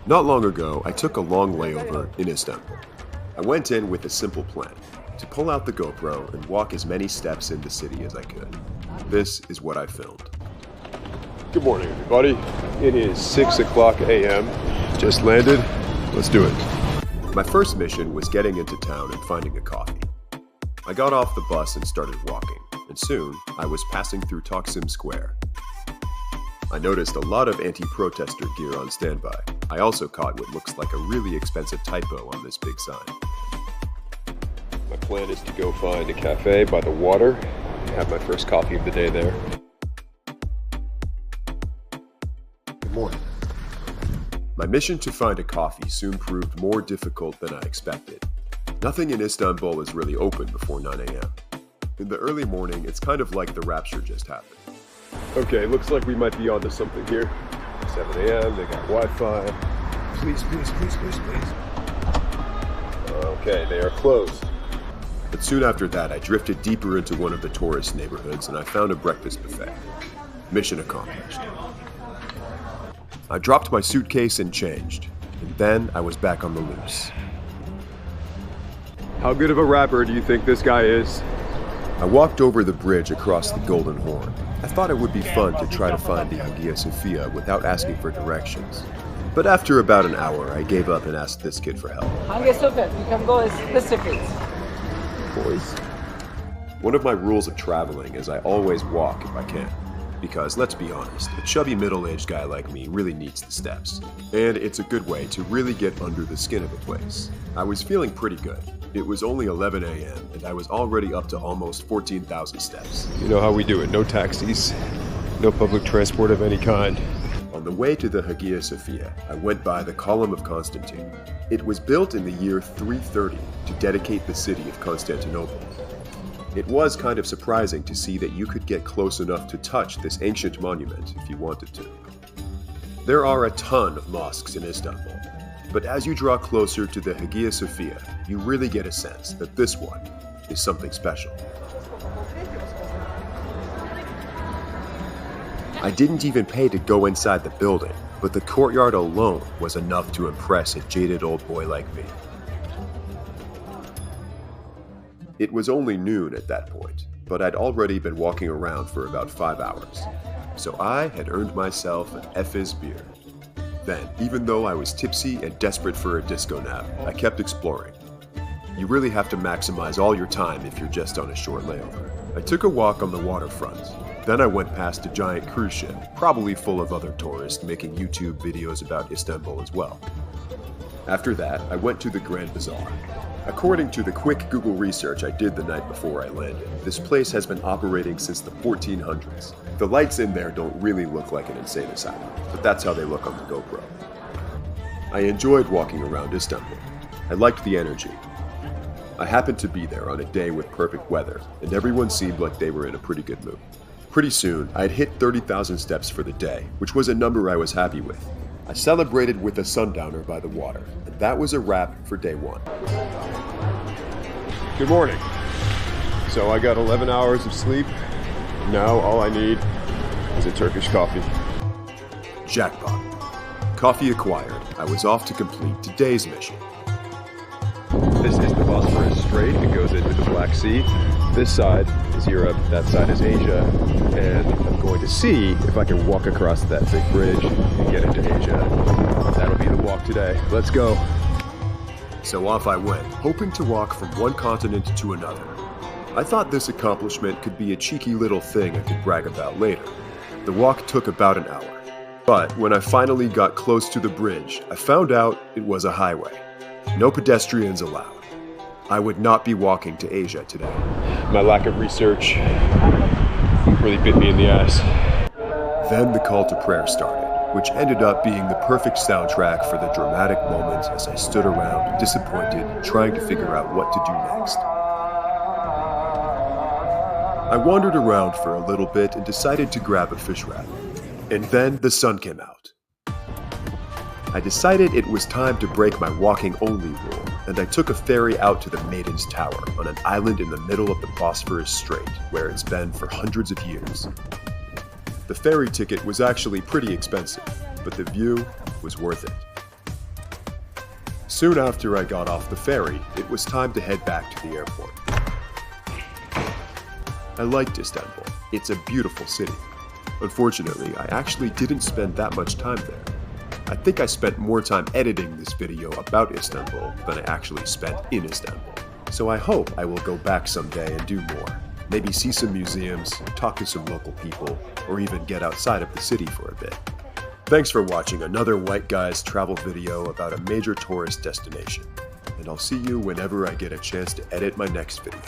Not long ago, I took a long layover in Istanbul. I went in with a simple plan, to pull out the GoPro and walk as many steps in the city as I could. This is what I filmed. Good morning, everybody. It is 6 o'clock a.m. Just landed. Let's do it. My first mission was getting into town and finding a coffee. I got off the bus and started walking, and soon I was passing through Taksim Square. I noticed a lot of anti-protester gear on standby. I also caught what looks like a really expensive typo on this big sign. My plan is to go find a cafe by the water and have my first coffee of the day there. Good morning. My mission to find a coffee soon proved more difficult than I expected. Nothing in Istanbul is really open before 9 a.m. In the early morning, it's kind of like the rapture just happened. Okay, looks like we might be onto something here. 7 a.m., they got Wi-Fi. Please. Okay, they are closed. But soon after that, I drifted deeper into one of the tourist neighborhoods and I found a breakfast buffet. Mission accomplished. I dropped my suitcase and changed, and then I was back on the loose. How good of a rapper do you think this guy is? I walked over the bridge across the Golden Horn. I thought it would be fun to try to find the Hagia Sophia without asking for directions. But after about an hour, I gave up and asked this kid for help. Hagia Sophia, you can go specific. Boys. One of my rules of traveling is I always walk if I can. Because, let's be honest, a chubby middle-aged guy like me really needs the steps. And it's a good way to really get under the skin of a place. I was feeling pretty good. It was only 11 a.m. and I was already up to almost 14,000 steps. You know how we do it, no taxis, no public transport of any kind. On the way to the Hagia Sophia, I went by the Column of Constantine. It was built in the year 330 to dedicate the city of Constantinople. It was kind of surprising to see that you could get close enough to touch this ancient monument if you wanted to. There are a ton of mosques in Istanbul, but as you draw closer to the Hagia Sophia, you really get a sense that this one is something special. I didn't even pay to go inside the building, but the courtyard alone was enough to impress a jaded old boy like me. It was only noon at that point, but I'd already been walking around for about 5 hours, so I had earned myself an Efes beer. Then, even though I was tipsy and desperate for a disco nap, I kept exploring. You really have to maximize all your time if you're just on a short layover. I took a walk on the waterfront. Then I went past a giant cruise ship, probably full of other tourists making YouTube videos about Istanbul as well. After that, I went to the Grand Bazaar. According to the quick Google research I did the night before I landed, this place has been operating since the 1400s. The lights in there don't really look like an insane asylum, but that's how they look on the GoPro. I enjoyed walking around Istanbul. I liked the energy. I happened to be there on a day with perfect weather, and everyone seemed like they were in a pretty good mood. Pretty soon, I had hit 30,000 steps for the day, which was a number I was happy with. I celebrated with a sundowner by the water, and that was a wrap for day one. Good morning. So I got 11 hours of sleep. Now all I need is a Turkish coffee. Jackpot. Coffee acquired. I was off to complete today's mission. This is the Bosphorus Strait. It goes into the Black Sea. This side is Europe, that side is Asia, and I'm going to see if I can walk across that big bridge and get into Asia. That'll be the walk today. Let's go. So off I went, hoping to walk from one continent to another. I thought this accomplishment could be a cheeky little thing I could brag about later. The walk took about an hour. But when I finally got close to the bridge, I found out it was a highway. No pedestrians allowed. I would not be walking to Asia today. My lack of research really bit me in the ass. Then the call to prayer started, which ended up being the perfect soundtrack for the dramatic moments as I stood around, disappointed, trying to figure out what to do next. I wandered around for a little bit and decided to grab a fish wrap. And then the sun came out. I decided it was time to break my walking-only rule, and I took a ferry out to the Maiden's Tower on an island in the middle of the Bosphorus Strait, where it's been for hundreds of years. The ferry ticket was actually pretty expensive, but the view was worth it. Soon after I got off the ferry, it was time to head back to the airport. I liked Istanbul. It's a beautiful city. Unfortunately, I actually didn't spend that much time there. I think I spent more time editing this video about Istanbul than I actually spent in Istanbul. So I hope I will go back someday and do more. Maybe see some museums, talk to some local people, or even get outside of the city for a bit. Thanks for watching another white guy's travel video about a major tourist destination. And I'll see you whenever I get a chance to edit my next video.